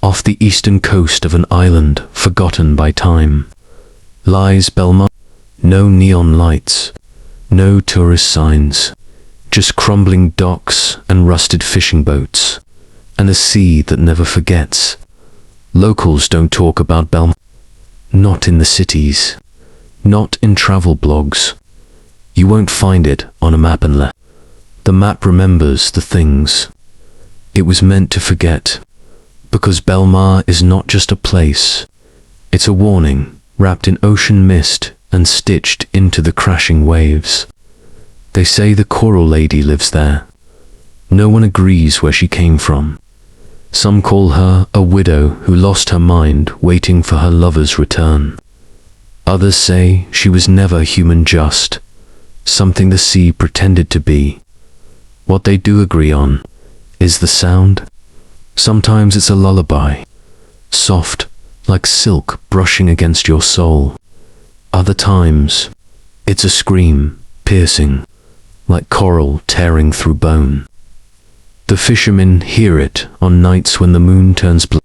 Off the eastern coast of an island forgotten by time lies Belle-Mare. No neon lights, no tourist signs, just crumbling docks and rusted fishing boats, and a sea that never forgets. Locals don't talk about Belle-Mare. Not in the cities, not in travel blogs. You won't find it on a map unless the map remembers the things it was meant to forget. Because Belle-Mare is not just a place, it's a warning wrapped in ocean mist and stitched into the crashing waves. They say the Coral Lady lives there. No one agrees where she came from. Some call her a widow who lost her mind waiting for her lover's return. Others say she was never human, just something the sea pretended to be. What they do agree on is the sound. Sometimes it's a lullaby, soft like silk brushing against your soul. Other times, it's a scream, piercing, like coral tearing through bone. The fishermen hear it on nights when the moon turns blue,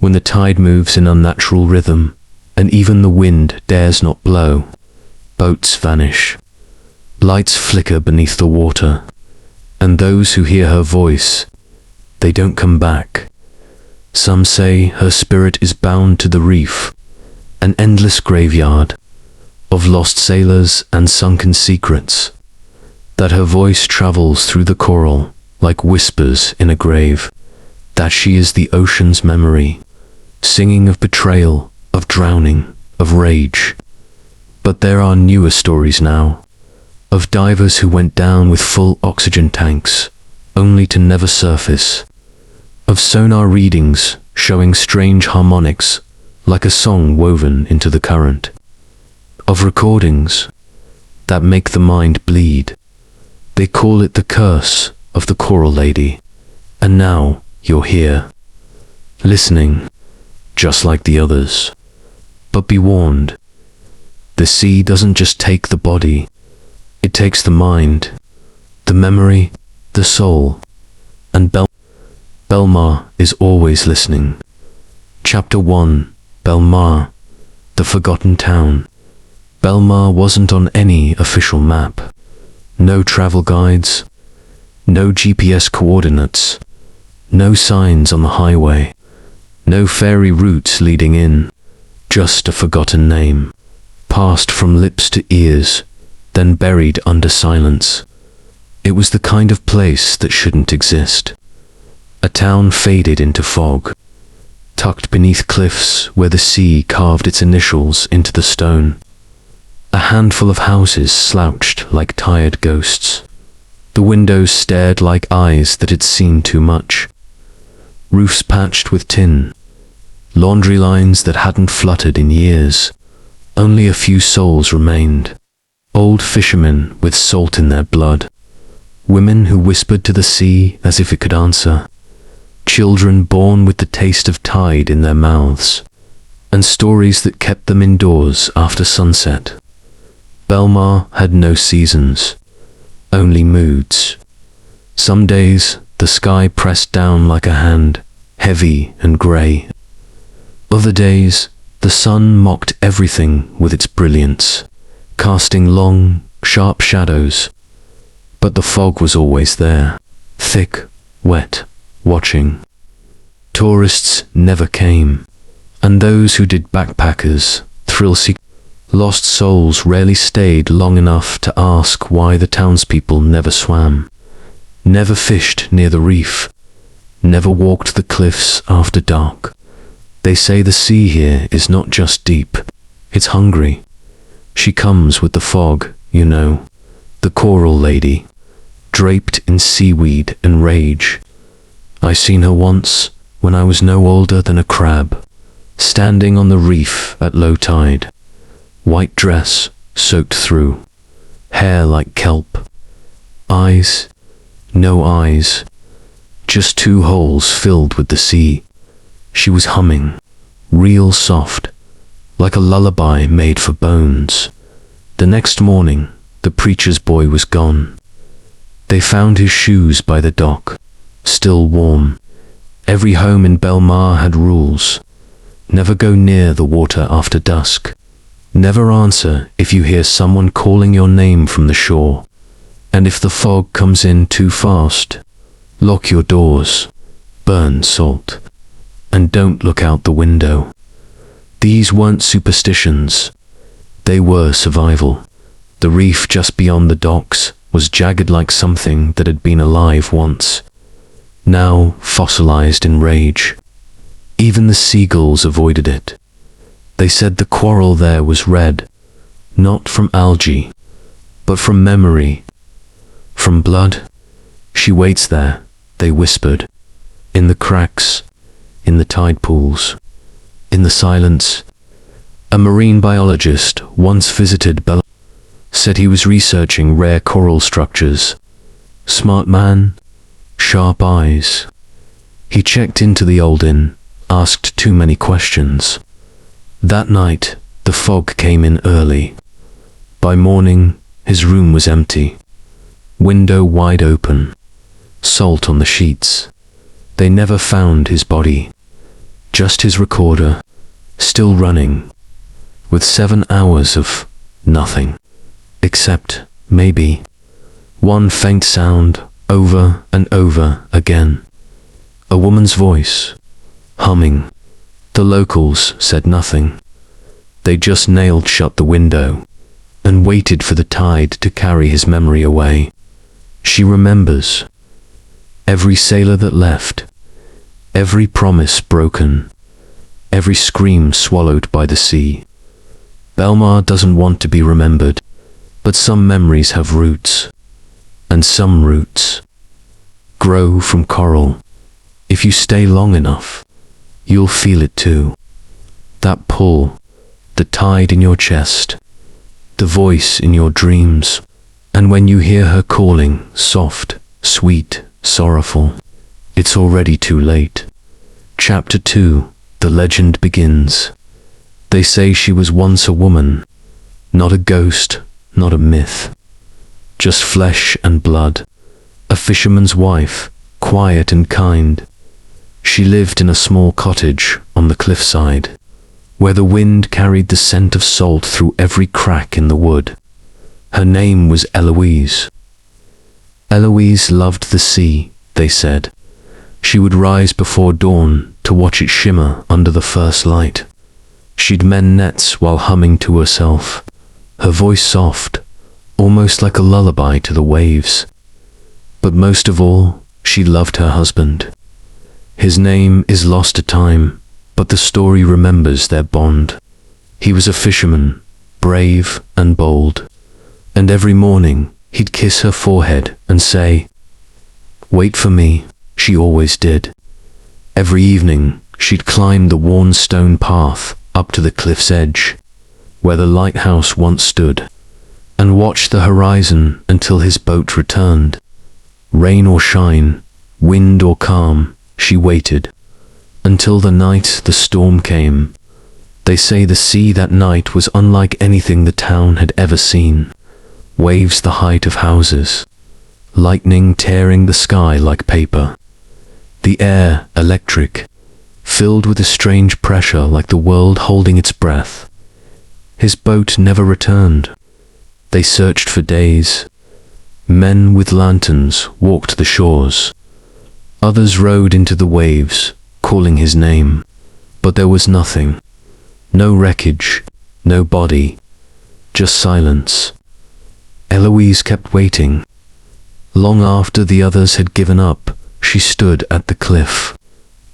when the tide moves in unnatural rhythm, and even the wind dares not blow. Boats vanish, lights flicker beneath the water, and those who hear her voice, they don't come back. Some say her spirit is bound to the reef, an endless graveyard of lost sailors and sunken secrets, that her voice travels through the coral like whispers in a grave, that she is the ocean's memory, singing of betrayal, of drowning, of rage. But there are newer stories now, of divers who went down with full oxygen tanks, only to never surface, of sonar readings showing strange harmonics, like a song woven into the current, of recordings that make the mind bleed. They call it the curse of the Coral Lady, and now you're here, listening, just like the others. But be warned, the sea doesn't just take the body, it takes the mind, the memory, the soul, and Belle-Mare is always listening. Chapter 1, Belle-Mare, the Forgotten Town. Belle-Mare wasn't on any official map. No travel guides, no GPS coordinates, no signs on the highway, no ferry routes leading in, just a forgotten name, passed from lips to ears, then buried under silence. It was the kind of place that shouldn't exist. A town faded into fog, tucked beneath cliffs where the sea carved its initials into the stone. A handful of houses slouched like tired ghosts. The windows stared like eyes that had seen too much. Roofs patched with tin. Laundry lines that hadn't fluttered in years. Only a few souls remained. Old fishermen with salt in their blood. Women who whispered to the sea as if it could answer. Children born with the taste of tide in their mouths. And stories that kept them indoors after sunset. Belle-Mare had no seasons, only moods. Some days the sky pressed down like a hand, heavy and grey. Other days the sun mocked everything with its brilliance, casting long, sharp shadows. But the fog was always there, thick, wet, watching. Tourists never came, and those who did, backpackers, thrill-seekers, lost souls, rarely stayed long enough to ask why the townspeople never swam, never fished near the reef, never walked the cliffs after dark. They say the sea here is not just deep, it's hungry. She comes with the fog, you know, the Coral Lady, draped in seaweed and rage. I seen her once when I was no older than a crab, standing on the reef at low tide. White dress soaked through, hair like kelp. Eyes, no eyes, just two holes filled with the sea. She was humming, real soft, like a lullaby made for bones. The next morning, the preacher's boy was gone. They found his shoes by the dock, still warm, Every home in Belle-Mare had rules. Never go near the water after dusk. Never answer if you hear someone calling your name from the shore. And if the fog comes in too fast, lock your doors, burn salt, and don't look out the window. These weren't superstitions. They were survival. The reef just beyond the docks was jagged like something that had been alive once, now fossilized in rage. Even the seagulls avoided it. They said the coral there was red, not from algae, but from memory, from blood. She waits there, they whispered, in the cracks, in the tide pools, in the silence. A marine biologist once visited Belle-Mare, said he was researching rare coral structures. Smart man, sharp eyes. He checked into the old inn, asked too many questions. That night, the fog came in early. By morning, his room was empty. Window wide open. Salt on the sheets. They never found his body. Just his recorder, still running, with 7 hours of nothing. Except, maybe, one faint sound over and over again. A woman's voice, humming. The locals said nothing. They just nailed shut the window and waited for the tide to carry his memory away. She remembers. Every sailor that left, every promise broken, every scream swallowed by the sea. Belle-Mare doesn't want to be remembered, but some memories have roots, and some roots grow from coral. If you stay long enough, you'll feel it too. That pull, the tide in your chest, the voice in your dreams. And when you hear her calling, soft, sweet, sorrowful, it's already too late. Chapter 2, the legend begins. They say she was once a woman, not a ghost, not a myth, just flesh and blood, a fisherman's wife, quiet and kind. She lived in a small cottage on the cliffside, where the wind carried the scent of salt through every crack in the wood. Her name was Eloise. Eloise loved the sea, they said. She would rise before dawn to watch it shimmer under the first light. She'd mend nets while humming to herself, her voice soft, almost like a lullaby to the waves. But most of all, she loved her husband. His name is lost to time, but the story remembers their bond. He was a fisherman, brave and bold, and every morning he'd kiss her forehead and say, "Wait for me," she always did. Every evening she'd climb the worn stone path up to the cliff's edge, where the lighthouse once stood, and watch the horizon until his boat returned. Rain or shine, wind or calm, she waited, until the night the storm came. They say the sea that night was unlike anything the town had ever seen. Waves the height of houses, lightning tearing the sky like paper. The air electric, filled with a strange pressure like the world holding its breath. His boat never returned. They searched for days. Men with lanterns walked the shores. Others rode into the waves, calling his name. But there was nothing. No wreckage, no body, just silence. Eloise kept waiting. Long after the others had given up, she stood at the cliff,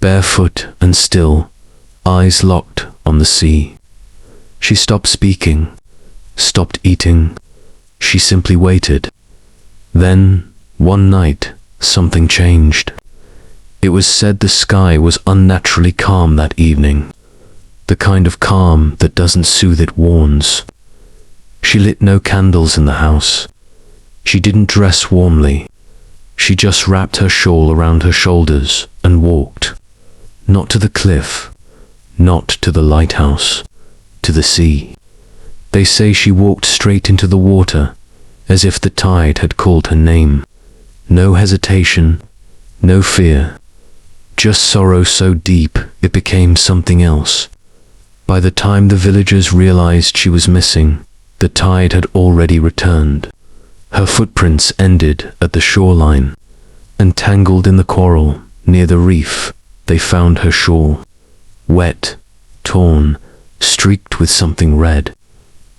barefoot and still, eyes locked on the sea. She stopped speaking, stopped eating. She simply waited. Then, one night, something changed. It was said the sky was unnaturally calm that evening. The kind of calm that doesn't soothe, it warns. She lit no candles in the house. She didn't dress warmly. She just wrapped her shawl around her shoulders and walked. Not to the cliff, not to the lighthouse, to the sea. They say she walked straight into the water, as if the tide had called her name. No hesitation, no fear, Just sorrow so deep it became something else. By the time the villagers realized she was missing, the tide had already returned. Her footprints ended at the shoreline. Entangled in the coral near the reef, they found her shawl. Wet, torn, streaked with something red.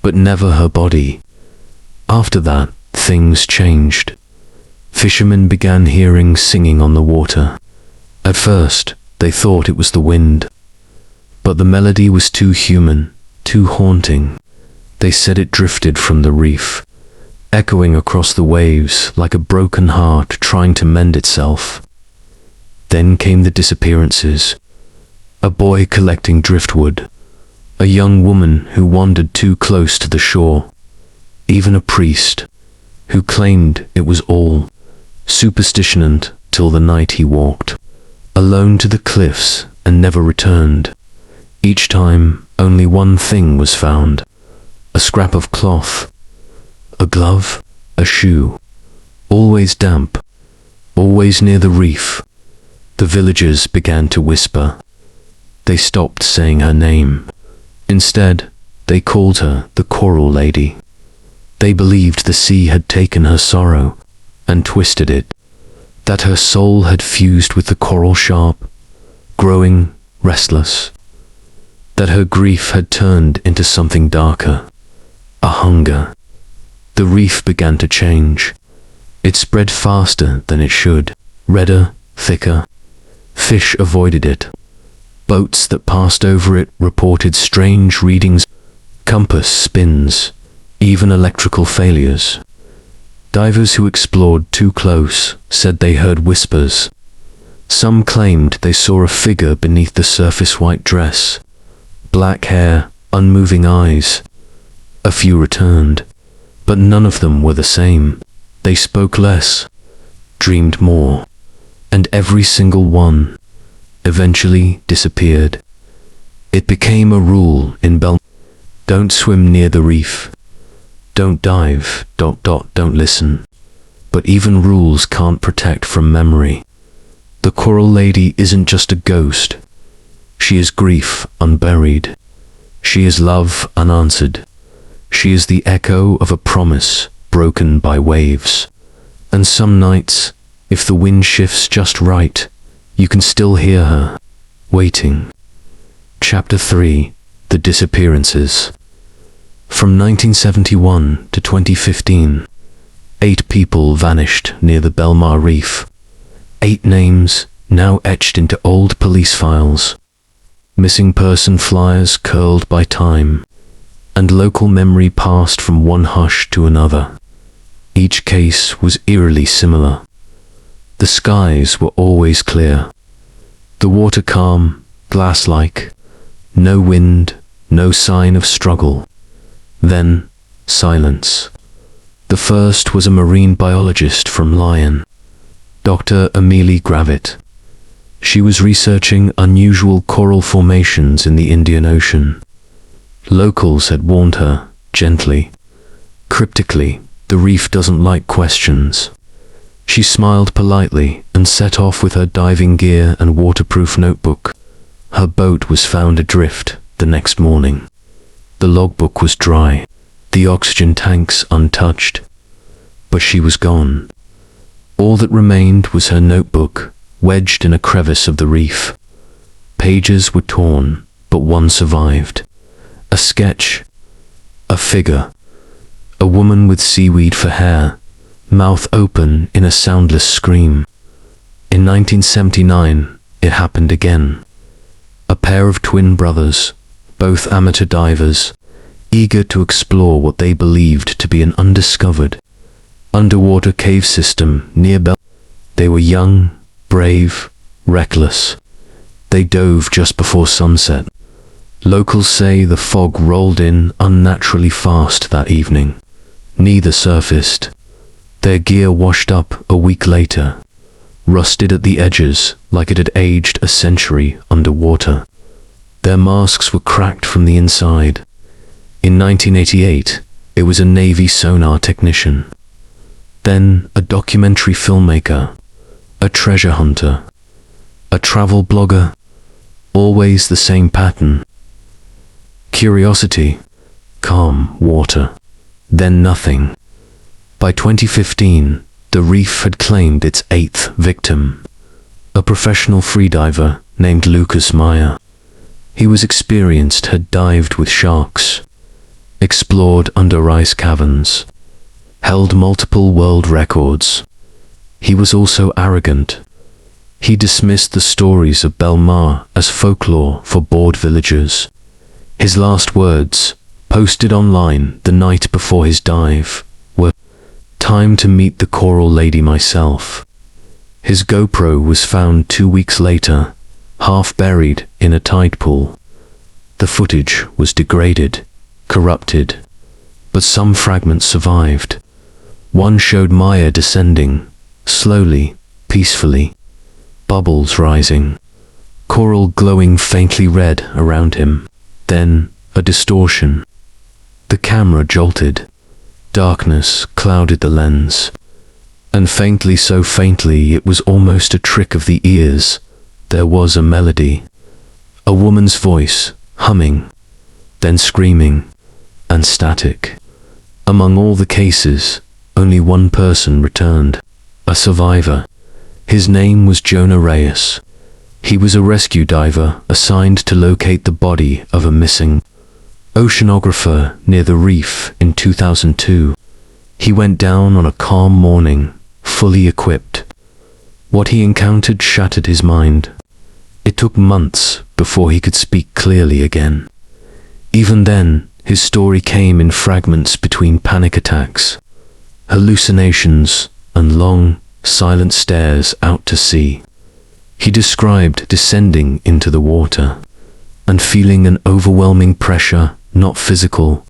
But never her body. After that, things changed. Fishermen began hearing singing on the water. At first, they thought it was the wind. But the melody was too human, too haunting. They said it drifted from the reef, echoing across the waves like a broken heart trying to mend itself. Then came the disappearances. A boy collecting driftwood. A young woman who wandered too close to the shore. Even a priest, who claimed it was all superstition till the night he walked alone to the cliffs and never returned. Each time, only one thing was found. A scrap of cloth, a glove, a shoe, always damp, always near the reef. The villagers began to whisper. They stopped saying her name. Instead, they called her the Coral Lady. They believed the sea had taken her sorrow and twisted it, that her soul had fused with the coral sharp, growing restless, that her grief had turned into something darker, a hunger. The reef began to change. It spread faster than it should, redder, thicker. Fish avoided it. Boats that passed over it reported strange readings, compass spins, even electrical failures. Divers who explored too close said they heard whispers. Some claimed they saw a figure beneath the surface white dress, black hair, unmoving eyes. A few returned, but none of them were the same. They spoke less, dreamed more, and every single one eventually disappeared. It became a rule in Belle-Mare. Don't swim near the reef. Don't dive, don't listen. But even rules can't protect from memory. The Coral Lady isn't just a ghost. She is grief unburied. She is love unanswered. She is the echo of a promise broken by waves. And some nights, if the wind shifts just right, you can still hear her, waiting. Chapter 3: The Disappearances. From 1971 to 2015, 8 people vanished near the Belle-Mare Reef. 8 names now etched into old police files. Missing person flyers curled by time, and local memory passed from one hush to another. Each case was eerily similar. The skies were always clear. The water calm, glass-like. No wind, no sign of struggle. Then, silence. The first was a marine biologist from Lyon, Dr. Amélie Gravit. She was researching unusual coral formations in the Indian Ocean. Locals had warned her, gently, cryptically, the reef doesn't like questions. She smiled politely and set off with her diving gear and waterproof notebook. Her boat was found adrift the next morning. The logbook was dry, the oxygen tanks untouched, but she was gone. All that remained was her notebook, wedged in a crevice of the reef. Pages were torn, but one survived. A sketch, a figure, a woman with seaweed for hair, mouth open in a soundless scream. In 1979, it happened again. A pair of twin brothers, both amateur divers, eager to explore what they believed to be an undiscovered underwater cave system near Belle-Mare. They were young, brave, reckless. They dove just before sunset. Locals say the fog rolled in unnaturally fast that evening. Neither surfaced. Their gear washed up a week later, rusted at the edges like it had aged a century underwater. Their masks were cracked from the inside. In 1988, it was a Navy sonar technician. Then a documentary filmmaker, a treasure hunter, A travel blogger? Always the same pattern. Curiosity, calm water, then nothing. By 2015, the reef had claimed its 8th victim, a professional freediver named Lucas Meyer. He was experienced, had dived with sharks, explored under ice caverns, held multiple world records. He was also arrogant. He dismissed the stories of Belle-Mare as folklore for bored villagers. His last words, posted online the night before his dive, were, "Time to meet the coral lady myself." His GoPro was found 2 weeks later, half buried in a tide pool. The footage was degraded, corrupted, but some fragments survived. One showed Meyer descending, slowly, peacefully, bubbles rising, coral glowing faintly red around him. Then, a distortion. The camera jolted. Darkness clouded the lens. And faintly, so faintly, it was almost a trick of the ears, there was a melody. A woman's voice, humming, then screaming, and static. Among all the cases, only one person returned. A survivor. His name was Jonah Reyes. He was a rescue diver assigned to locate the body of a missing oceanographer near the reef in 2002. He went down on a calm morning, fully equipped. What he encountered shattered his mind. It took months before he could speak clearly again. Even then, his story came in fragments between panic attacks, hallucinations, and long, silent stares out to sea. He described descending into the water and feeling an overwhelming pressure, not physical,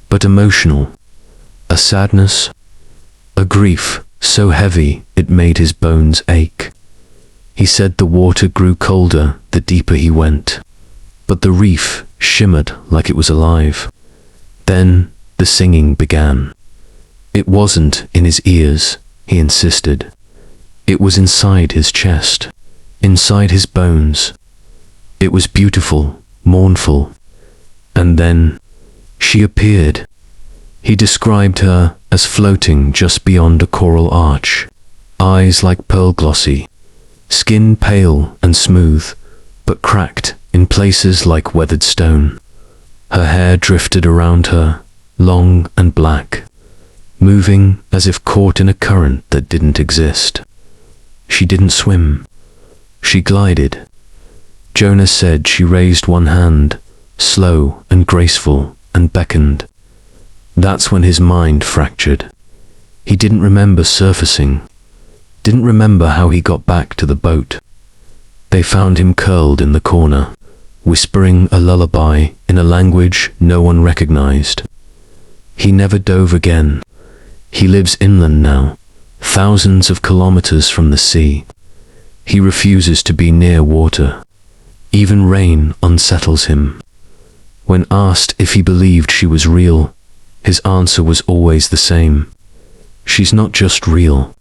but emotional. A sadness, a grief so heavy it made his bones ache. He said the water grew colder the deeper he went, but the reef shimmered like it was alive. Then the singing began. It wasn't in his ears, he insisted. It was inside his chest, inside his bones. It was beautiful, mournful. And then she appeared. He described her as floating just beyond a coral arch, eyes like pearl glossy, skin pale and smooth, but cracked in places like weathered stone. Her hair drifted around her, long and black, moving as if caught in a current that didn't exist. She didn't swim. She glided. Jonah said she raised one hand, slow and graceful, and beckoned. That's when his mind fractured. He didn't remember surfacing, didn't remember how he got back to the boat. They found him curled in the corner, whispering a lullaby in a language no one recognized. He never dove again. He lives inland now, thousands of kilometers from the sea. He refuses to be near water. Even rain unsettles him. When asked if he believed she was real, his answer was always the same. She's not just real.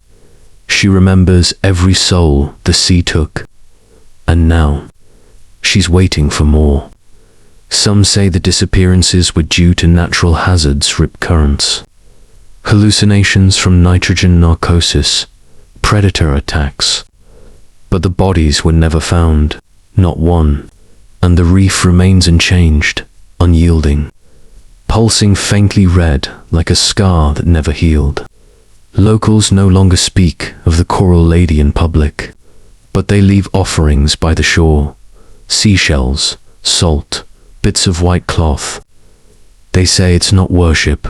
She remembers every soul the sea took. And now, she's waiting for more. Some say the disappearances were due to natural hazards, rip currents, hallucinations from nitrogen narcosis, predator attacks. But the bodies were never found, not one, and the reef remains unchanged, unyielding, pulsing faintly red like a scar that never healed. Locals no longer speak of the coral lady in public, but they leave offerings by the shore, seashells, salt, bits of white cloth. They say it's not worship,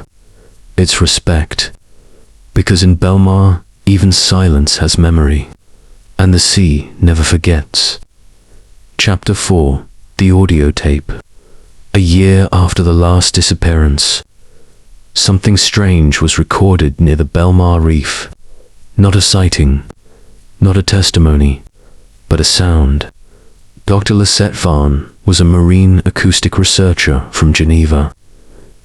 it's respect, because in Belle-Mare, even silence has memory, and the sea never forgets. Chapter 4, The Audio Tape. A year after the last disappearance, something strange was recorded near the Belle-Mare reef. Not a sighting, not a testimony, but a sound. Dr. Lisette Vaan was a marine acoustic researcher from Geneva.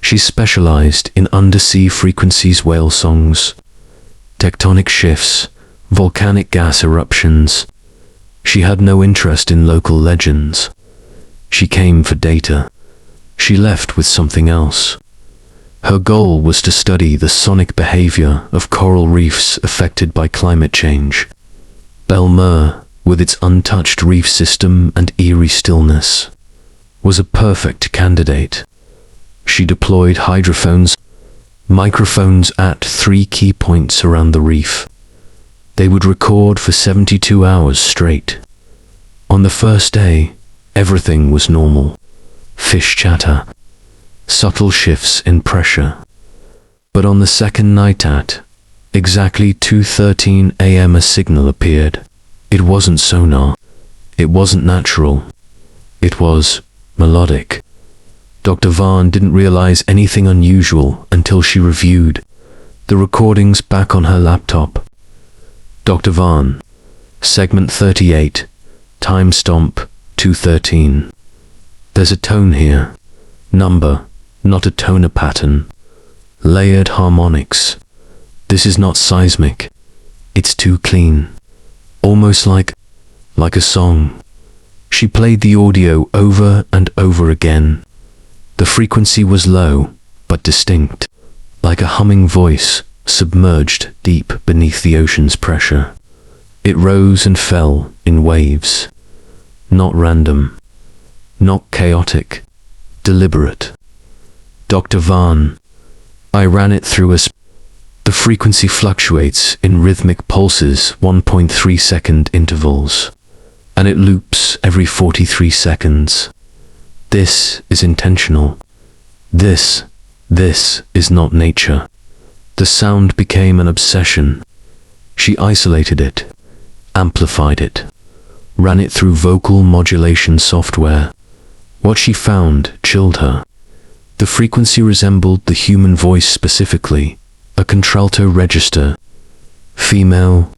She specialized in undersea frequencies, whale songs, tectonic shifts, volcanic gas eruptions. She had no interest in local legends. She came for data. She left with something else. Her goal was to study the sonic behavior of coral reefs affected by climate change. Belle-Mare, with its untouched reef system and eerie stillness, was a perfect candidate. She deployed hydrophones, microphones at 3 key points around the reef. They would record for 72 hours straight. On the first day, everything was normal. Fish chatter, subtle shifts in pressure. But on the second night at exactly 2:13 a.m. a signal appeared. It wasn't sonar. It wasn't natural. It was melodic. Dr. Vaughn didn't realize anything unusual until she reviewed the recordings back on her laptop. Dr. Vaughn, segment 38, time stomp 2:13. There's a tone here. Number, not a toner pattern. Layered harmonics. This is not seismic. It's too clean. Almost like a song. She played the audio over and over again. The frequency was low, but distinct, like a humming voice submerged deep beneath the ocean's pressure. It rose and fell in waves. Not random. Not chaotic. Deliberate. Dr. Vaughn, I ran it through the frequency fluctuates in rhythmic pulses, 1.3 second intervals, and it loops every 43 seconds. This is intentional. This is not nature. The sound became an obsession. She isolated it, amplified it, ran it through vocal modulation software. What she found chilled her. The frequency resembled the human voice specifically, a contralto register, female,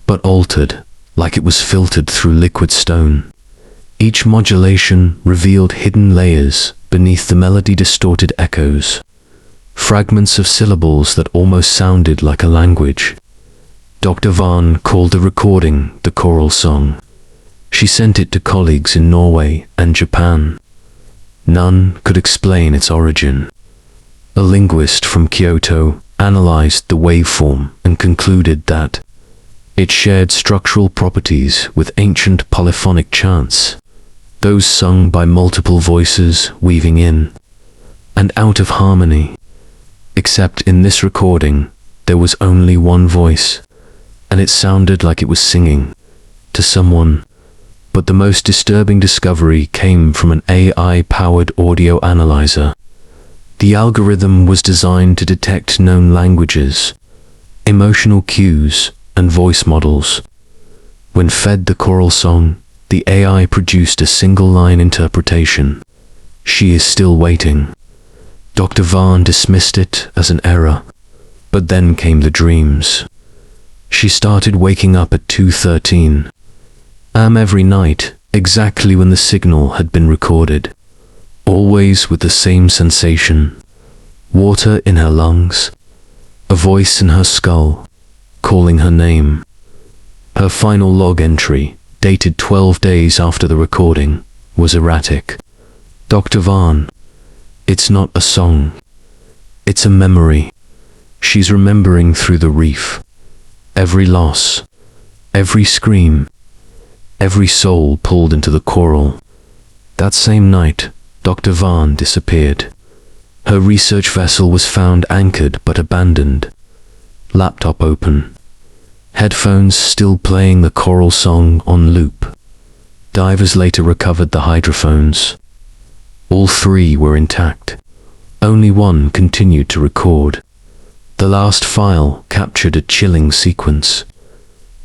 but altered, like it was filtered through liquid stone. Each modulation revealed hidden layers beneath the melody-distorted echoes, fragments of syllables that almost sounded like a language. Dr. Vaughn called the recording the choral song. She sent it to colleagues in Norway and Japan. None could explain its origin. A linguist from Kyoto analyzed the waveform and concluded that it shared structural properties with ancient polyphonic chants, those sung by multiple voices weaving in and out of harmony. Except in this recording, there was only one voice, and it sounded like it was singing to someone. But the most disturbing discovery came from an AI-powered audio analyzer. The algorithm was designed to detect known languages, emotional cues, and voice models. When fed the choral song, the AI produced a single-line interpretation. She is still waiting. Dr. Vaughn dismissed it as an error, but then came the dreams. She started waking up at 2:13 a.m. every night, exactly when the signal had been recorded, always with the same sensation: water in her lungs, a voice in her skull, calling her name. Her final log entry, dated 12 days after the recording, was erratic. Dr. Vaughn, it's not a song. It's a memory. She's remembering through the reef. Every loss, every scream, every soul pulled into the choral. That same night, Dr. Vaughn disappeared. Her research vessel was found anchored but abandoned. Laptop open. Headphones still playing the choral song on loop. Divers later recovered the hydrophones. All 3 were intact. Only one continued to record. The last file captured a chilling sequence.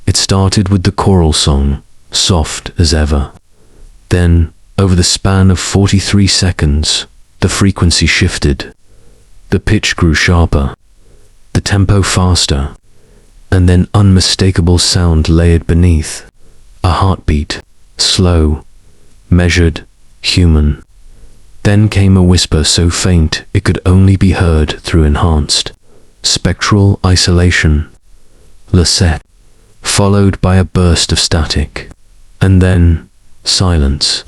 It started with the choral song, soft as ever. Then, over the span of 43 seconds, the frequency shifted. The pitch grew sharper, the tempo faster, and then unmistakable sound layered beneath. A heartbeat, slow, measured, human. Then came a whisper so faint it could only be heard through enhanced spectral isolation. Lasette, followed by a burst of static. And then, silence.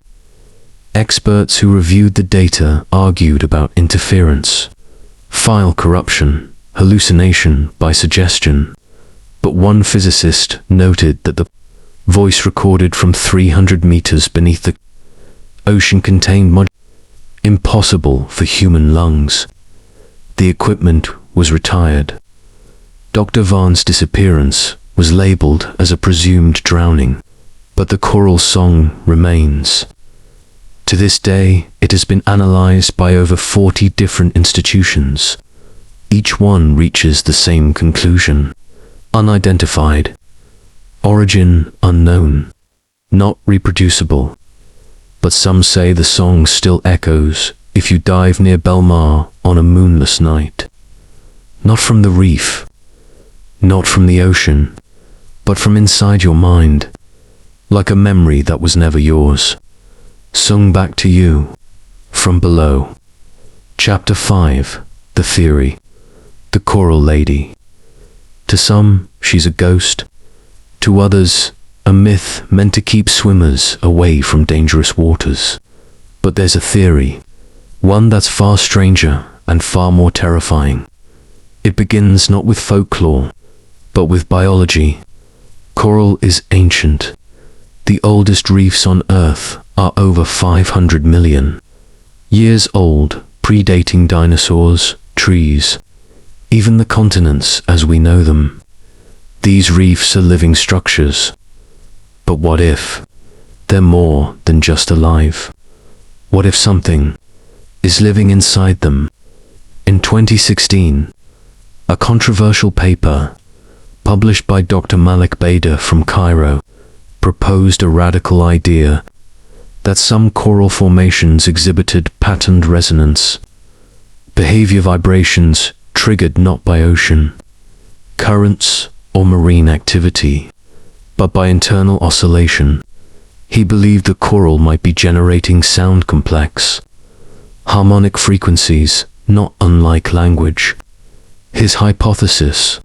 Experts who reviewed the data argued about interference, file corruption, hallucination by suggestion, but one physicist noted that the voice recorded from 300 meters beneath the ocean contained impossible for human lungs. The equipment was retired. Dr. Vaughn's disappearance was labeled as a presumed drowning, but the choral song remains. To this day, it has been analyzed by over 40 different institutions. Each one reaches the same conclusion: unidentified, origin unknown, not reproducible. But some say the song still echoes if you dive near Belle-Mare on a moonless night. Not from the reef, not from the ocean, but from inside your mind, like a memory that was never yours, sung back to you from below. Chapter 5. The Theory. The Coral Lady. To some, she's a ghost. To others, a myth meant to keep swimmers away from dangerous waters. But there's a theory, one that's far stranger and far more terrifying. It begins not with folklore, but with biology. Coral is ancient. The oldest reefs on Earth are over 500 million years old, predating dinosaurs, trees, even the continents as we know them. These reefs are living structures. But what if they're more than just alive? What if something is living inside them? In 2016, a controversial paper published by Dr. Malik Bader from Cairo proposed a radical idea that some coral formations exhibited patterned resonance, behavior vibrations triggered not by ocean currents or marine activity, but by internal oscillation. He believed the coral might be generating sound complex, harmonic frequencies not unlike language. His hypothesis: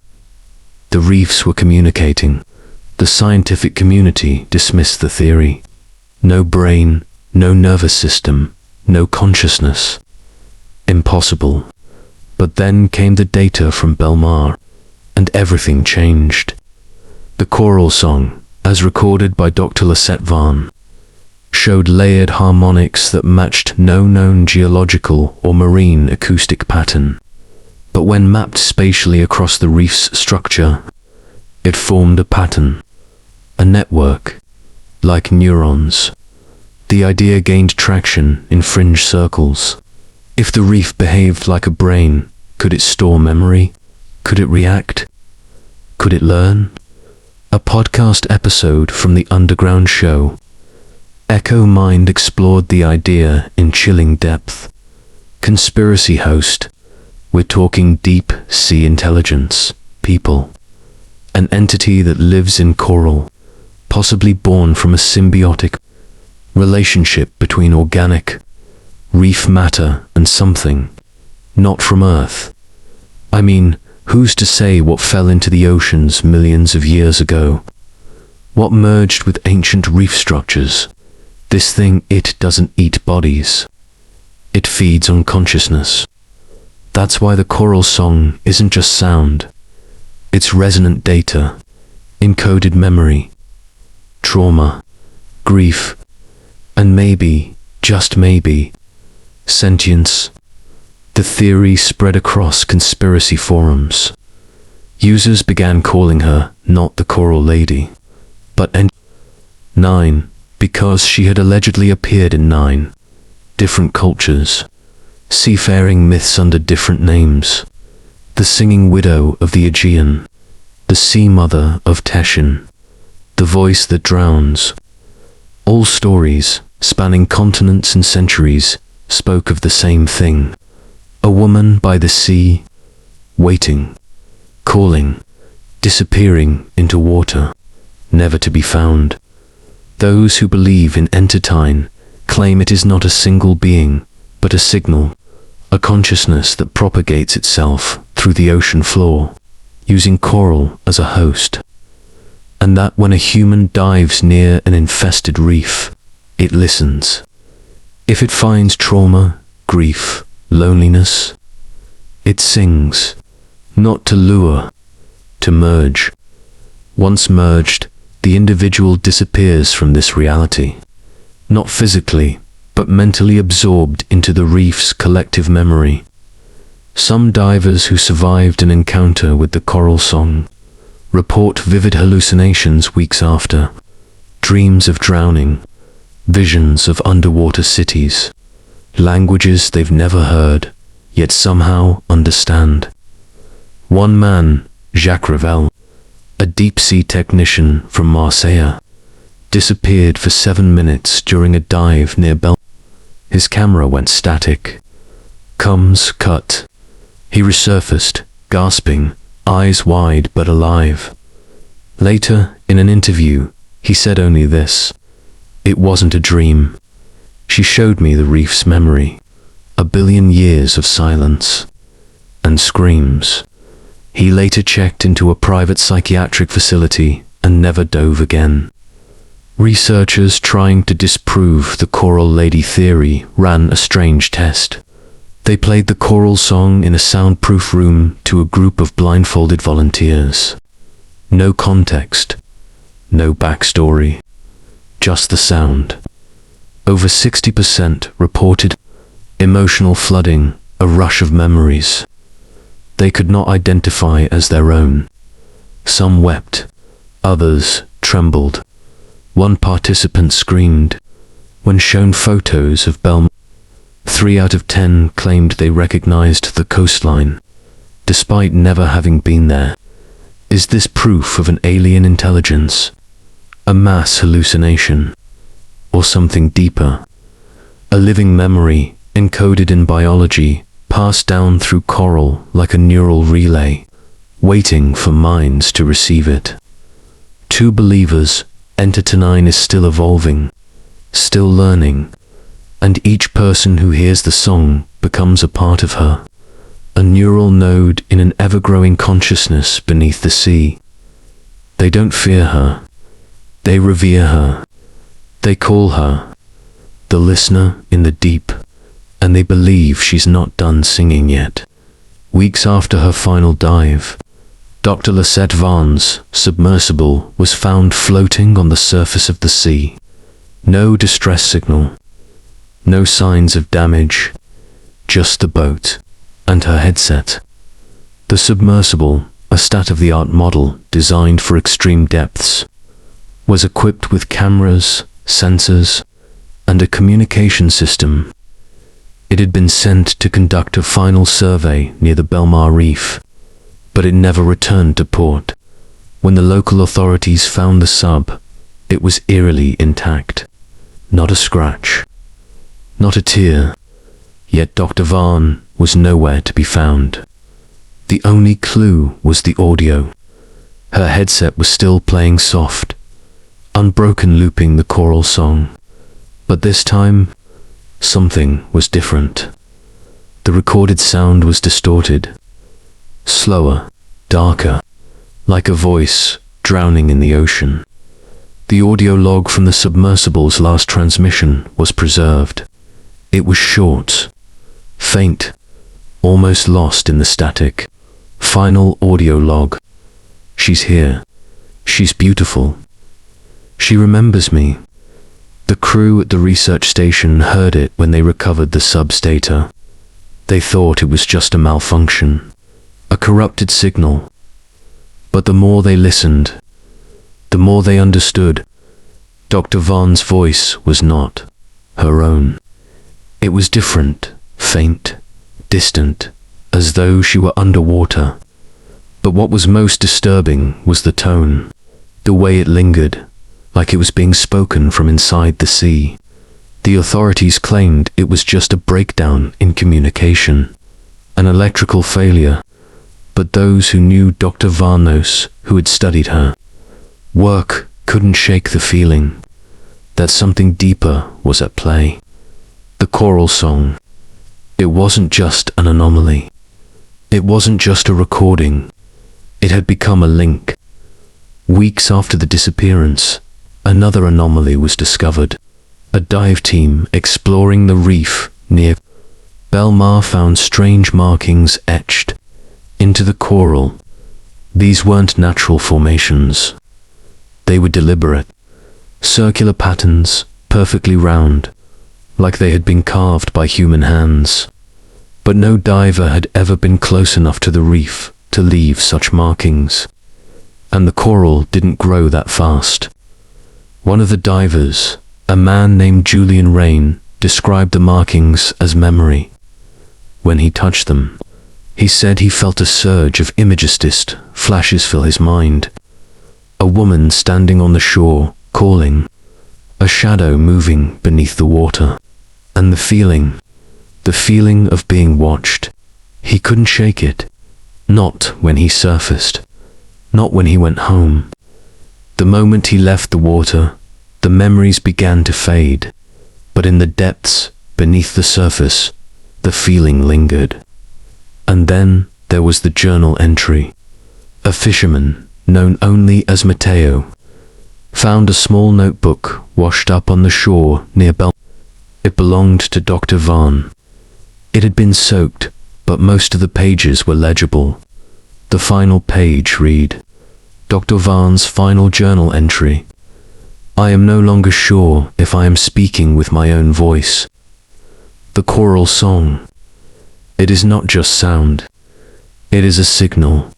the reefs were communicating. The scientific community dismissed the theory. No brain, no nervous system, no consciousness. Impossible. But then came the data from Belle-Mare, and everything changed. The choral song, as recorded by Dr. Lisette Vaughn, showed layered harmonics that matched no known geological or marine acoustic pattern. But when mapped spatially across the reef's structure, it formed a pattern, a network, like neurons. The idea gained traction in fringe circles. If the reef behaved like a brain, could it store memory? Could it react? Could it learn? A podcast episode from the underground show, Echo Mind, explored the idea in chilling depth. Conspiracy host: we're talking deep sea intelligence, people. An entity that lives in coral, possibly born from a symbiotic relationship between organic reef matter and something not from Earth. I mean, who's to say what fell into the oceans millions of years ago? What merged with ancient reef structures? This thing, it doesn't eat bodies. It feeds on consciousness. That's why the choral song isn't just sound. It's resonant data, encoded memory, trauma, grief, and maybe, just maybe, sentience. The theory spread across conspiracy forums. Users began calling her not the Coral Lady, but N9, because she had allegedly appeared in 9 different cultures, seafaring myths under different names. The singing widow of the Aegean, the sea mother of Teshin, the voice that drowns. All stories, spanning continents and centuries, spoke of the same thing. A woman by the sea, waiting, calling, disappearing into water, never to be found. Those who believe in Entertine claim it is not a single being, but a signal, a consciousness that propagates itself through the ocean floor, using coral as a host. and that when a human dives near an infested reef, it listens. If it finds trauma, grief, loneliness, it sings, not to lure, to merge. Once merged, the individual disappears from this reality, not physically, but mentally absorbed into the reef's collective memory. Some divers who survived an encounter with the coral song report vivid hallucinations weeks after, dreams of drowning, visions of underwater cities, languages they've never heard, yet somehow understand. One man, Jacques Ravel, a deep-sea technician from Marseille, disappeared for 7 minutes during a dive near Belle-Mare. His camera went static. Comes cut. He resurfaced, gasping, eyes wide but alive. Later, in an interview, he said only this: "It wasn't a dream. She showed me the reef's memory, 1 billion years of silence and screams." He later checked into a private psychiatric facility and never dove again. Researchers trying to disprove the Coral Lady theory ran a strange test. They played the choral song in a soundproof room to a group of blindfolded volunteers. No context, no backstory, just the sound. Over 60% reported emotional flooding, a rush of memories they could not identify as their own. Some wept, others trembled. One participant screamed when shown photos of Belle-Mare. 3 out of 10 claimed they recognized the coastline, despite never having been there. Is this proof of an alien intelligence, a mass hallucination, or something deeper? A living memory, encoded in biology, passed down through coral like a neural relay, waiting for minds to receive it. Two believers, Entertainine is still evolving, still learning, and each person who hears the song becomes a part of her, a neural node in an ever-growing consciousness beneath the sea. They don't fear her, they revere her, they call her the listener in the deep, and they believe she's not done singing yet. Weeks after her final dive, Dr. Lisette Vaughn's submersible was found floating on the surface of the sea. No distress signal, no signs of damage, just the boat and her headset. The submersible, a state-of-the-art model designed for extreme depths, was equipped with cameras, sensors, and a communication system. It had been sent to conduct a final survey near the Belle-Mare reef, but it never returned to port. When the local authorities found the sub, it was eerily intact. Not a scratch, not a tear, yet Dr. Vaughn was nowhere to be found. The only clue was the audio. Her headset was still playing soft, unbroken, looping the choral song. But this time, something was different. The recorded sound was distorted, slower, darker, like a voice drowning in the ocean. The audio log from the submersible's last transmission was preserved. It was short, faint, almost lost in the static. Final audio log. She's here. She's beautiful. She remembers me. The crew at the research station heard it when they recovered the sub's data. They thought it was just a malfunction, a corrupted signal. But the more they listened, the more they understood. Dr. Vaughn's voice was not her own. It was different, faint, distant, as though she were underwater. But what was most disturbing was the tone, the way it lingered, like it was being spoken from inside the sea. The authorities claimed it was just a breakdown in communication, an electrical failure. But those who knew Dr. Varnos, who had studied her work, couldn't shake the feeling that something deeper was at play. The choral song. It wasn't just an anomaly. It wasn't just a recording. It had become a link. Weeks after the disappearance, another anomaly was discovered. A dive team exploring the reef near Belle-Mare found strange markings etched into the coral. These weren't natural formations. They were deliberate, circular patterns, perfectly round, like they had been carved by human hands. But no diver had ever been close enough to the reef to leave such markings. And the coral didn't grow that fast. One of the divers, a man named Julian Rain, described the markings as memory. When he touched them, he said he felt a surge of imagistic flashes fill his mind. A woman standing on the shore, calling, a shadow moving beneath the water, and the feeling of being watched. He couldn't shake it. Not when he surfaced. Not when he went home. The moment he left the water, the memories began to fade. But in the depths, beneath the surface, the feeling lingered. And then there was the journal entry. A fisherman, known only as Matteo, found a small notebook washed up on the shore near Belle-Mare. It belonged to Dr. Van. It had been soaked, but most of the pages were legible. The final page read, Dr. Van's final journal entry. I am no longer sure if I am speaking with my own voice. The choral song. It is not just sound. It is a signal.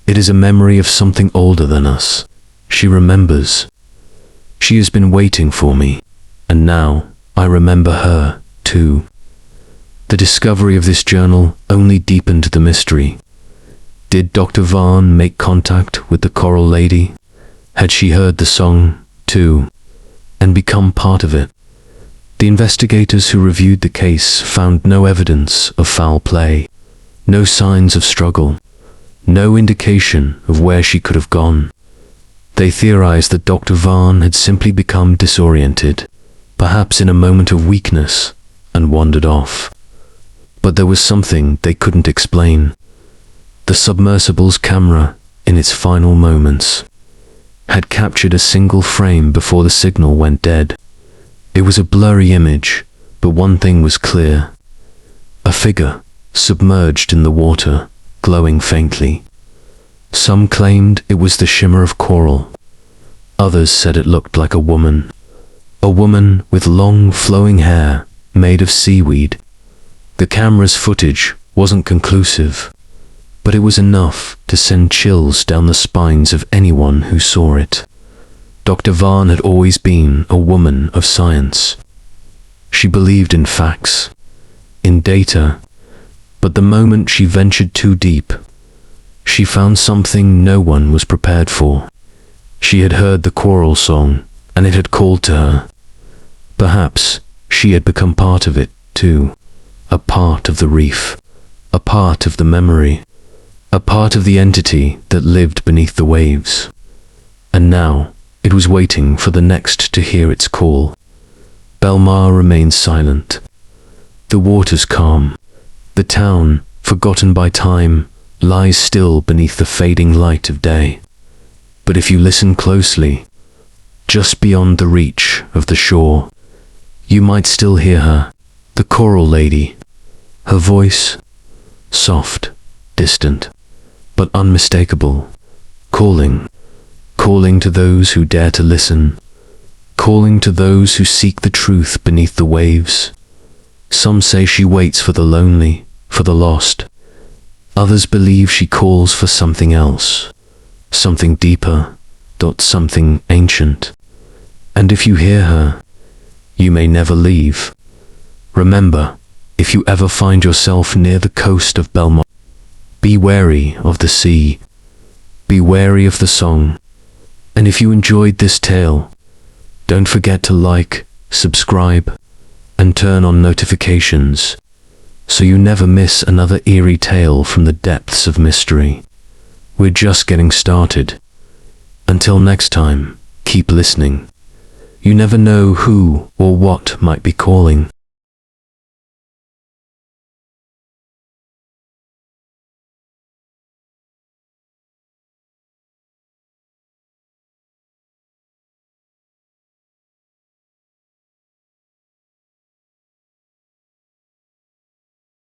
It is a memory of something older than us. She remembers. She has been waiting for me, and now I remember her, too. The discovery of this journal only deepened the mystery. Did Dr. Van make contact with the coral lady? Had she heard the song, too, and become part of it? The investigators who reviewed the case found no evidence of foul play, no signs of struggle, no indication of where she could have gone. They theorized that Dr. Van had simply become disoriented, perhaps in a moment of weakness, and wandered off. But there was something they couldn't explain. The submersible's camera, in its final moments, had captured a single frame before the signal went dead. It was a blurry image, but one thing was clear. A figure, submerged in the water, glowing faintly. Some claimed it was the shimmer of coral. Others said it looked like a woman. A woman with long, flowing hair, made of seaweed. The camera's footage wasn't conclusive, but it was enough to send chills down the spines of anyone who saw it. Dr. Van had always been a woman of science. She believed in facts, in data, but the moment she ventured too deep, she found something no one was prepared for. She had heard the choral song, and it had called to her. Perhaps she had become part of it, too. A part of the reef, a part of the memory, a part of the entity that lived beneath the waves. And now, it was waiting for the next to hear its call. Belle-Mare remained silent. The waters calm. The town, forgotten by time, lies still beneath the fading light of day. But if you listen closely, just beyond the reach of the shore, you might still hear her, the coral lady. Her voice, soft, distant, but unmistakable, calling to those who dare to listen, calling to those who seek the truth beneath the waves. Some say she waits for the lonely, for the lost. Others believe she calls for something else, something deeper, something ancient. And if you hear her, you may never leave. Remember, if you ever find yourself near the coast of Belle-Mare, be wary of the sea, be wary of the song, and if you enjoyed this tale, don't forget to like, subscribe, and turn on notifications, so you never miss another eerie tale from the depths of mystery. We're just getting started. Until next time, keep listening. You never know who or what might be calling.